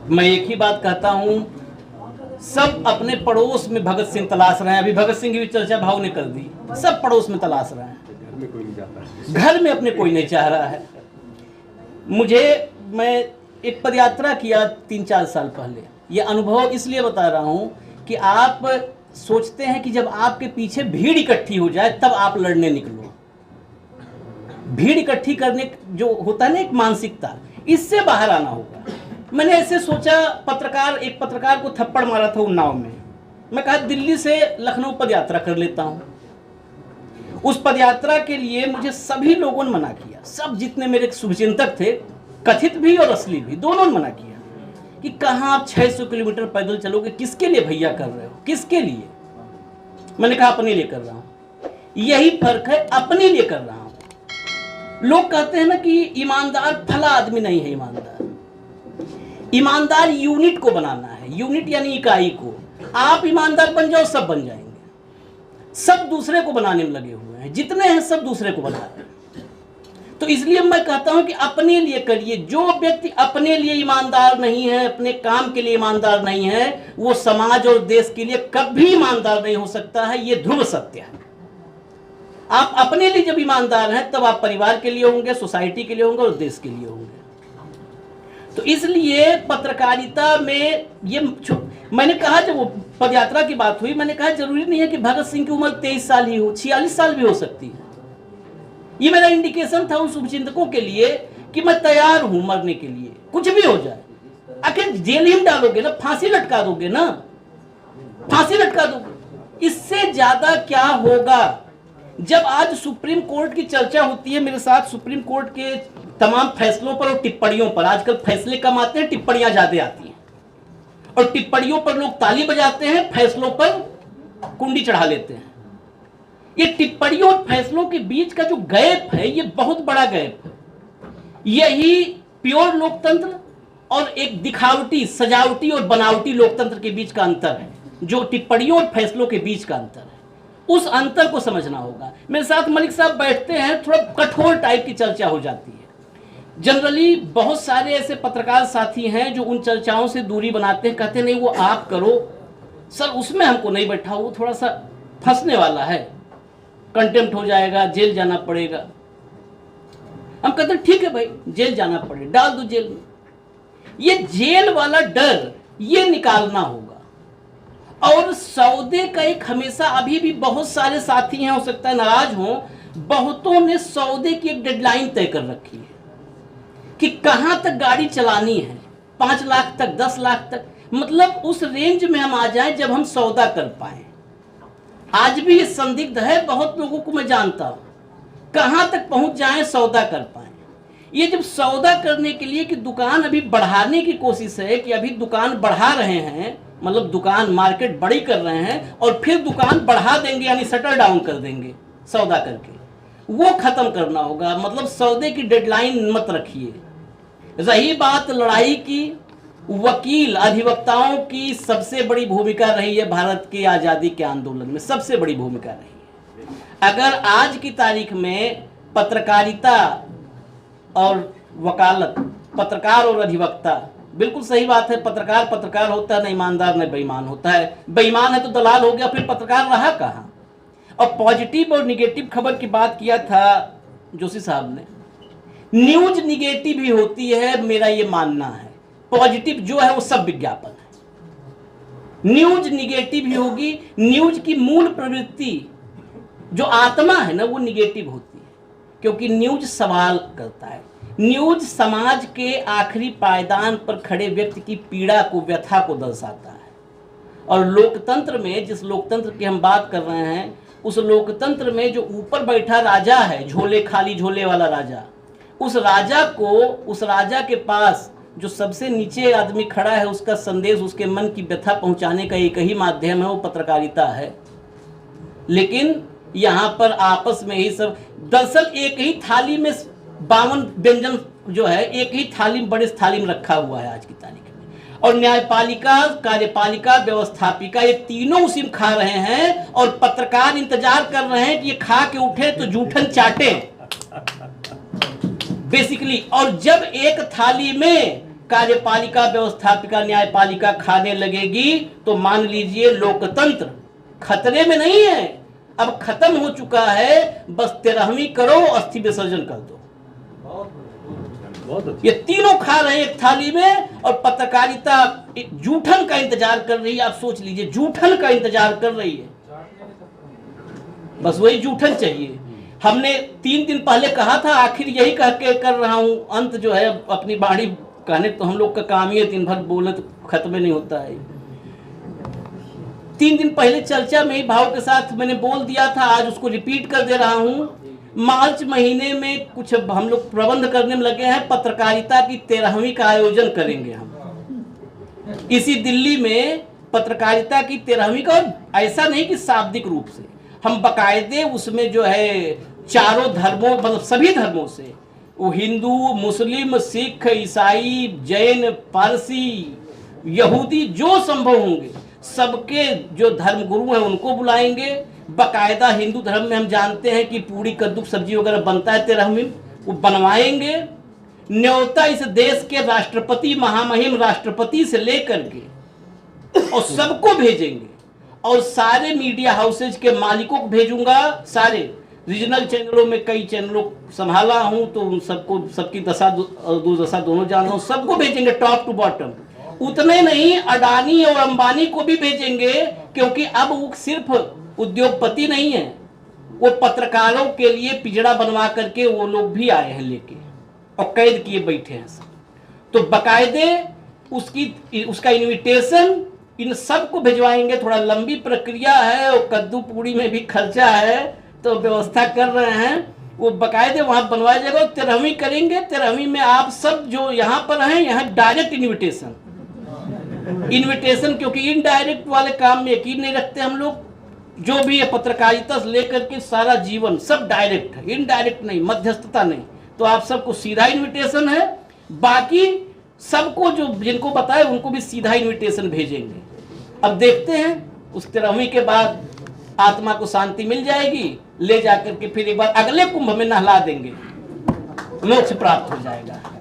मैं एक ही बात कहता हूं, सब अपने पड़ोस में भगत सिंह तलाश रहे हैं। अभी भगत सिंह की भी चर्चा भाव ने कर दी। सब पड़ोस में तलाश रहे हैं, घर में कोई नहीं जाता, घर में अपने कोई नहीं चाह रहा है। मैं एक पदयात्रा किया 3-4 साल पहले। ये अनुभव इसलिए बता रहा हूं कि आप सोचते हैं कि जब आपके पीछे भीड़ इकट्ठी हो जाए तब आप लड़ने निकलो। भीड़ इकट्ठी करने जो होता है ना, एक मानसिकता, इससे बाहर आना होगा। मैंने ऐसे सोचा, एक पत्रकार को थप्पड़ मारा था उन्नाव में। मैं कहा दिल्ली से लखनऊ पदयात्रा कर लेता हूं। उस पदयात्रा के लिए मुझे सभी लोगों ने मना किया। सब जितने मेरे शुभचिंतक थे, कथित भी और असली भी, दोनों ने मना किया कि कहां आप 600 किलोमीटर पैदल चलोगे, किसके लिए भैया कर रहे हो, किसके लिए। मैंने कहा अपने लिए कर रहा हूं। यही फर्क है, अपने लिए कर रहा हूं। लोग कहते हैं ना कि ईमानदार फला आदमी नहीं है। ईमानदार यूनिट को बनाना है, यूनिट यानी इकाई को। आप ईमानदार बन जाओ, सब बन जाएंगे। सब दूसरे को बनाने में लगे हुए हैं, जितने हैं सब दूसरे को बना रहे हैं। तो इसलिए मैं कहता हूं कि अपने लिए करिए। जो व्यक्ति अपने लिए ईमानदार नहीं है, अपने काम के लिए ईमानदार नहीं है, वो समाज और देश के लिए कभी ईमानदार नहीं हो सकता है। ये ध्रुव सत्य है। आप अपने लिए जब ईमानदार हैं तब आप परिवार के लिए होंगे, सोसाइटी के लिए होंगे और देश के लिए होंगे। तो इसलिए पत्रकारिता में ये मैंने कहा, जब वो पदयात्रा की बात हुई, मैंने कहा जरूरी नहीं है कि भगत सिंह की उम्र 23 साल ही हो, 46 साल भी हो सकती है। ये मेरा इंडिकेशन था उन शुभचिंतकों के लिए कि मैं तैयार हूं मरने के लिए, कुछ भी हो जाए। आखिर जेल ही में डालोगे ना, फांसी लटका दोगे ना, फांसी लटका दोगे, इससे ज्यादा क्या होगा। जब आज सुप्रीम कोर्ट की चर्चा होती है मेरे साथ, सुप्रीम कोर्ट के तमाम फैसलों पर और टिप्पणियों पर, आजकल फैसले कम आते हैं, टिप्पणियां ज्यादा आती हैं, और टिप्पणियों पर लोग ताली बजाते हैं, फैसलों पर कुंडी चढ़ा लेते हैं। ये टिप्पणियों और फैसलों के बीच का जो गैप है, ये बहुत बड़ा गैप है। यही प्योर लोकतंत्र और एक दिखावटी, सजावटी और बनावटी लोकतंत्र के बीच का अंतर है, जो टिप्पणियों और फैसलों के बीच का अंतर है। उस अंतर को समझना होगा। मेरे साथ मलिक साहब बैठते हैं, थोड़ा कठोर टाइप की चर्चा हो जाती है। जनरली बहुत सारे ऐसे पत्रकार साथी हैं जो उन चर्चाओं से दूरी बनाते हैं, कहते नहीं वो आप करो सर, उसमें हमको नहीं बैठा, वो थोड़ा सा फंसने वाला है, कंटेम्प्ट हो जाएगा, जेल जाना पड़ेगा। हम कहते हैं ठीक है भाई, जेल जाना पड़े, डाल दो जेल में। ये जेल वाला डर ये निकालना होगा। और सौदे का एक हमेशा, अभी भी बहुत सारे साथी हैं, हो सकता है नाराज हों, बहुतों ने सौदे की एक डेडलाइन तय कर रखी है कि कहां तक गाड़ी चलानी है, 5 लाख तक, 10 लाख तक, मतलब उस रेंज में हम आ जाएं जब हम सौदा कर पाए। आज भी ये संदिग्ध है, बहुत लोगों को मैं जानता हूं, कहां तक पहुंच जाएं, सौदा कर पाए। ये जब सौदा करने के लिए कि दुकान अभी बढ़ाने की कोशिश है, कि अभी दुकान बढ़ा रहे हैं, मतलब दुकान मार्केट बड़ी कर रहे हैं और फिर दुकान बढ़ा देंगे, यानी शटर डाउन कर देंगे सौदा करके, वो खत्म करना होगा। मतलब सौदे की डेडलाइन मत रखिए। रही बात लड़ाई की, वकील अधिवक्ताओं की सबसे बड़ी भूमिका रही है भारत की आज़ादी के आंदोलन में, सबसे बड़ी भूमिका रही है। अगर आज की तारीख में पत्रकारिता और वकालत, पत्रकार और अधिवक्ता, बिल्कुल सही बात है, पत्रकार पत्रकार होता है, न ईमानदार न बेईमान होता है। बेईमान है तो दलाल हो गया, फिर पत्रकार रहा कहाँ। और पॉजिटिव और निगेटिव खबर की बात किया था जोशी साहब ने। न्यूज निगेटिव भी होती है, मेरा ये मानना है। पॉजिटिव जो है वो सब विज्ञापन है। न्यूज निगेटिव ही होगी। न्यूज की मूल प्रवृत्ति, जो आत्मा है ना, वो निगेटिव होती है, क्योंकि न्यूज सवाल करता है। न्यूज समाज के आखिरी पायदान पर खड़े व्यक्ति की पीड़ा को, व्यथा को दर्शाता है। और लोकतंत्र में, जिस लोकतंत्र की हम बात कर रहे हैं, उस लोकतंत्र में जो ऊपर बैठा राजा है, झोले खाली झोले वाला राजा, उस राजा को, उस राजा के पास जो सबसे नीचे आदमी खड़ा है, उसका संदेश, उसके मन की व्यथा पहुंचाने का एक ही माध्यम है, वो पत्रकारिता है। लेकिन यहाँ पर आपस में ही सब, दरअसल एक ही थाली में 52 व्यंजन जो है, एक ही थाली में, बड़े थाली में रखा हुआ है आज की तारीख में। और न्यायपालिका, कार्यपालिका, व्यवस्थापिका, ये तीनों उसी में खा रहे हैं, और पत्रकार इंतजार कर रहे हैं कि ये खा के उठे तो जूठन चाटे बेसिकली। और जब एक थाली में कार्यपालिका, व्यवस्थापिका, न्यायपालिका खाने लगेगी तो मान लीजिए लोकतंत्र खतरे में नहीं है, अब खत्म हो चुका है। बस 13वीं करो, अस्थि विसर्जन कर दो। ये तीनों खा रहे हैं एक थाली में, और पत्रकारिता जूठन का इंतजार कर रही है। आप सोच लीजिए, जूठन का इंतजार कर रही है, बस वही जूठन चाहिए। हमने 3 दिन पहले कहा था, आखिर यही कह के कर रहा हूं, अंत जो है अपनी बाणी कहने तो हम लोग का काम ही है, दिन भर बोले तो खत्म नहीं होता है। 3 दिन पहले चर्चा में ही भाव के साथ मैंने बोल दिया था, आज उसको रिपीट कर दे रहा हूं। मार्च महीने में कुछ हम लोग प्रबंध करने में लगे हैं, पत्रकारिता की 13वीं का आयोजन करेंगे हम इसी दिल्ली में। पत्रकारिता की 13वीं का, ऐसा नहीं कि शाब्दिक रूप से, हम बकायदे उसमें जो है चारों धर्मों, मतलब सभी धर्मों से, वो हिंदू, मुस्लिम, सिख, ईसाई, जैन, पारसी, यहूदी, जो संभव होंगे सबके जो धर्मगुरु हैं उनको बुलाएंगे। बकायदा हिंदू धर्म में हम जानते हैं कि पूरी कद्दू सब्जी वगैरह बनता है 13वीं, वो बनवाएंगे। न्योता इस देश के राष्ट्रपति, महामहिम राष्ट्रपति से लेकर के और सबको भेजेंगे, और सारे मीडिया हाउसेज के मालिकों को भेजूंगा। सारे रीजनल चैनलों में कई चैनलों संभाला हूं, तो उन सबको, सबकी दशा दुर्दशा दोनों जान रहा हूं, सबको भेजेंगे टॉप टू बॉटम। उतने नहीं, अडानी और अंबानी को भी भेजेंगे, क्योंकि अब वो सिर्फ उद्योगपति नहीं है, वो पत्रकारों के लिए पिंजड़ा बनवा करके वो लोग भी आए हैं लेके, और कैद किए बैठे हैं सब। तो बकायदे उसका इनविटेशन इन सबको भिजवाएंगे। थोड़ा लंबी प्रक्रिया है, और कद्दू पूड़ी में भी खर्चा है, तो व्यवस्था कर रहे हैं, वो बकायदे वहां बनवाया जाएगा। 13वीं करेंगे, 13वीं में आप सब जो यहाँ पर हैं, यहाँ डायरेक्ट इन्विटेशन, क्योंकि इनडायरेक्ट वाले काम में यकीन नहीं रखते हम लोग। जो भी है पत्रकारिता से लेकर के सारा जीवन सब डायरेक्ट है, इनडायरेक्ट नहीं, मध्यस्थता नहीं। तो आप सबको सीधा इन्विटेशन है, बाकी सबको जो जिनको बताए उनको भी सीधा इन्विटेशन भेजेंगे। अब देखते हैं उस 13वीं के बाद आत्मा को शांति मिल जाएगी, ले जाकर के फिर एक बार अगले कुंभ में नहला देंगे, मोक्ष प्राप्त हो जाएगा।